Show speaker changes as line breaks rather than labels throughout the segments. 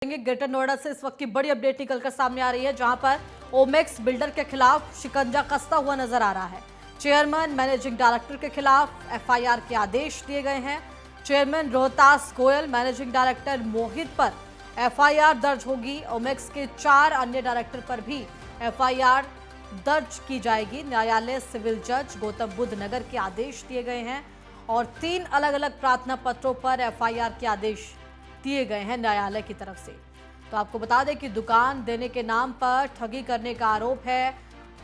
Greater Noida से इस वक्त की बड़ी अपडेट निकलकर सामने आ रही है, जहां पर ओमेक्स बिल्डर के खिलाफ शिकंजा कसता हुआ नजर आ रहा है। चेयरमैन मैनेजिंग डायरेक्टर के खिलाफ एफआईआर के आदेश दिए गए हैं। Chairman Rohtas Goyal, managing director Mohit पर एफआईआर दर्ज होगी। ओमेक्स के 4 अन्य डायरेक्टर पर भी एफआईआर दर्ज की जाएगी। न्यायालय सिविल जज गौतम बुद्ध नगर के आदेश दिए गए हैं और 3 अलग अलग प्रार्थना पत्रों पर एफआईआर के आदेश दिए गए हैं न्यायालय की तरफ से। तो आपको बता दें कि दुकान देने के नाम पर ठगी करने का आरोप है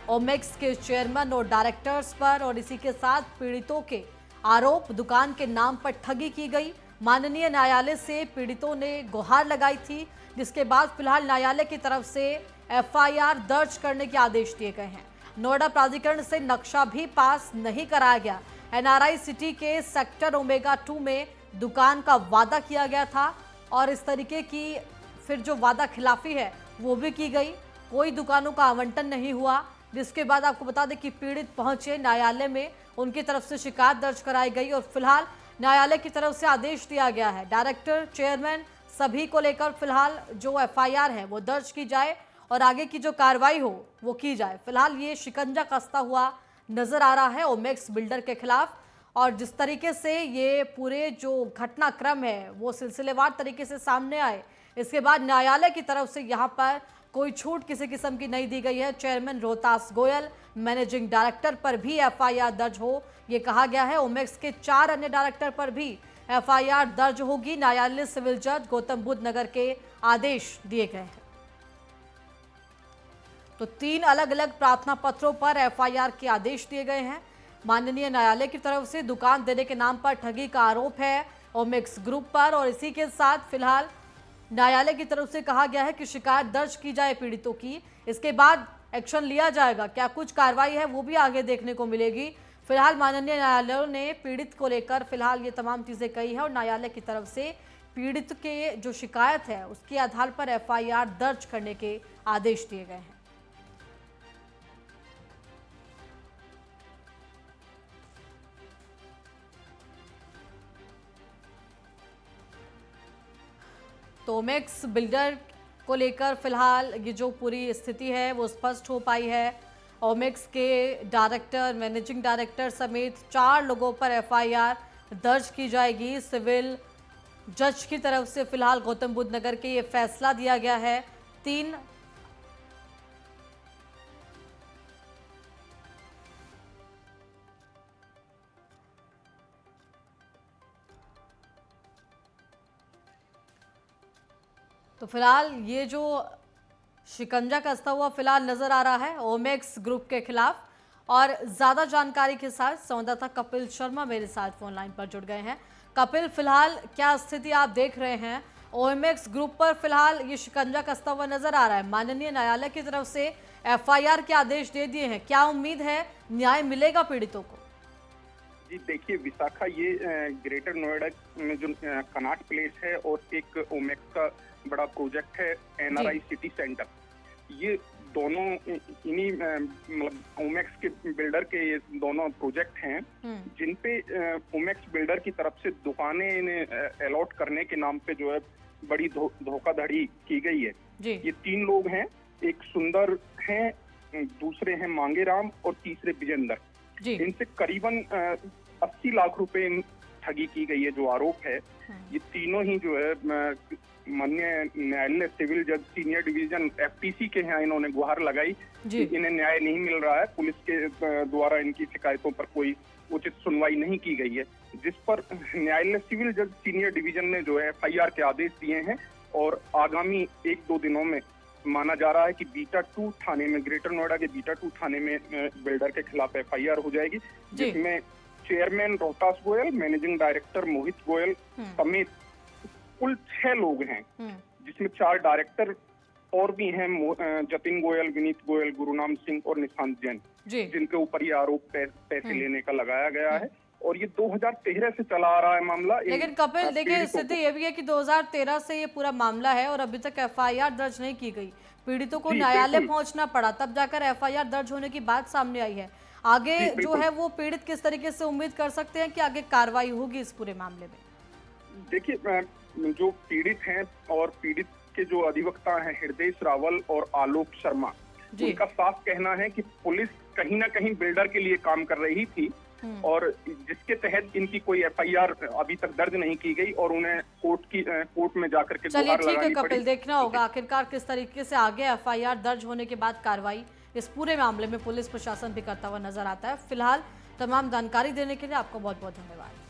ओमेक्स के चेयरमैन और डायरेक्टर्स पर, और इसी के साथ पीड़ितों के आरोप दुकान के नाम पर ठगी की गई। माननीय न्यायालय से पीड़ितों ने गुहार लगाई थी, जिसके बाद फिलहाल न्यायालय की तरफ से एफआईआर दर्ज करने के आदेश दिए गए हैं। नोएडा प्राधिकरण से नक्शा भी पास नहीं कराया गया। एनआरआई सिटी के सेक्टर ओमेगा 2 में दुकान का वादा किया गया था और इस तरीके की फिर जो वादा खिलाफी है वो भी की गई। कोई दुकानों का आवंटन नहीं हुआ, जिसके बाद आपको बता दें कि पीड़ित पहुंचे न्यायालय में, उनकी तरफ से शिकायत दर्ज कराई गई और फिलहाल न्यायालय की तरफ से आदेश दिया गया है। डायरेक्टर, चेयरमैन सभी को लेकर फिलहाल जो एफआईआर है वो दर्ज की जाए और आगे की जो कार्रवाई हो वो की जाए। फिलहाल ये शिकंजा कसता हुआ नजर आ रहा है ओमेक्स बिल्डर के खिलाफ, और जिस तरीके से ये पूरे जो घटनाक्रम है वो सिलसिलेवार तरीके से सामने आए, इसके बाद न्यायालय की तरफ से यहाँ पर कोई छूट किसी किस्म की नहीं दी गई है। Chairman Rohtas Goyal, managing director पर भी एफआईआर दर्ज हो ये कहा गया है। ओमेक्स के 4 अन्य डायरेक्टर पर भी एफआईआर दर्ज होगी। न्यायालय सिविल जज गौतम बुद्ध नगर के आदेश दिए गए हैं। तो 3 अलग अलग प्रार्थना पत्रों पर एफआईआर के आदेश दिए गए हैं। माननीय न्यायालय की तरफ से दुकान देने के नाम पर ठगी का आरोप है ओमेक्स ग्रुप पर, और इसी के साथ फिलहाल न्यायालय की तरफ से कहा गया है कि शिकायत दर्ज की जाए पीड़ितों की, इसके बाद एक्शन लिया जाएगा। क्या कुछ कार्रवाई है वो भी आगे देखने को मिलेगी। फिलहाल माननीय न्यायालय ने पीड़ित को लेकर फिलहाल ये तमाम चीजें कही है और न्यायालय की तरफ से पीड़ित के जो शिकायत है उसके आधार पर एफआईआर दर्ज करने के आदेश दिए गए हैं। तो ओमेक्स बिल्डर को लेकर फिलहाल ये जो पूरी स्थिति है वो स्पष्ट हो पाई है। ओमेक्स के डायरेक्टर, मैनेजिंग डायरेक्टर समेत 4 लोगों पर एफआईआर दर्ज की जाएगी। सिविल जज की तरफ से फिलहाल गौतम बुद्ध नगर के ये फैसला दिया गया है। 3 तो फिलहाल ये जो शिकंजा कसता हुआ फिलहाल नजर आ रहा है ओमेक्स ग्रुप के खिलाफ, और ज्यादा जानकारी के साथ संवाददाता कपिल शर्मा मेरे साथ फोन लाइन पर जुड़ गए हैं। कपिल, फिलहाल क्या स्थिति आप देख रहे हैं? ओमेक्स ग्रुप पर फिलहाल ये शिकंजा कसता हुआ नजर आ रहा है। माननीय न्यायालय की तरफ से एफआईआर के आदेश दे दिए हैं, क्या उम्मीद है न्याय मिलेगा पीड़ितों को?
जी देखिए विशाखा, ये ग्रेटर नोएडा में जो कनॉट प्लेस है और एक ओमेक्स का बड़ा प्रोजेक्ट है एनआरआई सिटी सेंटर, ये दोनों इन्हीं मतलब ओमेक्स के बिल्डर के ये दोनों प्रोजेक्ट हैं जिन पे ओमेक्स बिल्डर की तरफ से दुकानें अलॉट करने के नाम पे जो है बड़ी धोखाधड़ी की गई है। ये 3 लोग हैं, एक सुंदर हैं, दूसरे हैं मांगेराम और तीसरे विजेंदर। इनसे करीबन 80 लाख रुपए ठगी की गई है जो आरोप है। ये तीनों ही जो है माननीय न्यायालय सिविल जज सीनियर डिवीजन एफटीसी के यहाँ इन्होंने गुहार लगाई कि इन्हें न्याय नहीं मिल रहा है, पुलिस के द्वारा इनकी शिकायतों पर कोई उचित सुनवाई नहीं की गई है, जिस पर न्यायालय सिविल जज सीनियर डिवीजन ने जो है एफआईआर के आदेश दिए हैं और आगामी 1-2 दिनों में माना जा रहा है कि बीटा 2 थाने में, ग्रेटर नोएडा के बीटा 2 थाने में बिल्डर के खिलाफ एफआईआर हो जाएगी, जिसमें chairman Rohtas Goyal, managing director Mohit Goyal समेत कुल 6 लोग हैं, जिसमें 4 डायरेक्टर और भी हैं, जतिन गोयल, विनीत गोयल, गुरुनाम सिंह और निशांत जैन, जिनके ऊपर ये आरोप पैसे लेने का लगाया गया है। और ये 2013 से चला आ रहा है मामला।
लेकिन कपिल देखिए, स्थिति ये भी है कि 2013 से ये पूरा मामला है और अभी तक एफआईआर दर्ज नहीं की गई। पीड़ितों को न्यायालय पहुंचना पड़ा, तब जाकर एफआईआर दर्ज होने की बात सामने आई है। आगे जो है वो पीड़ित किस तरीके से उम्मीद कर सकते हैं कि आगे कार्रवाई होगी इस पूरे मामले में?
देखिए, जो पीड़ित हैं और पीड़ित के जो अधिवक्ता हैं हृदय रावल और आलोक शर्मा,
जी।
उनका साफ कहना है कि पुलिस कहीं ना कहीं बिल्डर के लिए काम कर रही थी और जिसके तहत इनकी कोई एफआईआर अभी तक दर्ज नहीं की गई और उन्हें कोर्ट में जाकर के
चलिए
गुहार
ठीक है
लगानी
कपिल,
पड़ी।
देखना होगा आखिरकार किस तरीके से आगे एफआईआर दर्ज होने के बाद कार्रवाई इस पूरे मामले में पुलिस प्रशासन भी करता हुआ नजर आता है। फिलहाल तमाम जानकारी देने के लिए आपको बहुत बहुत धन्यवाद।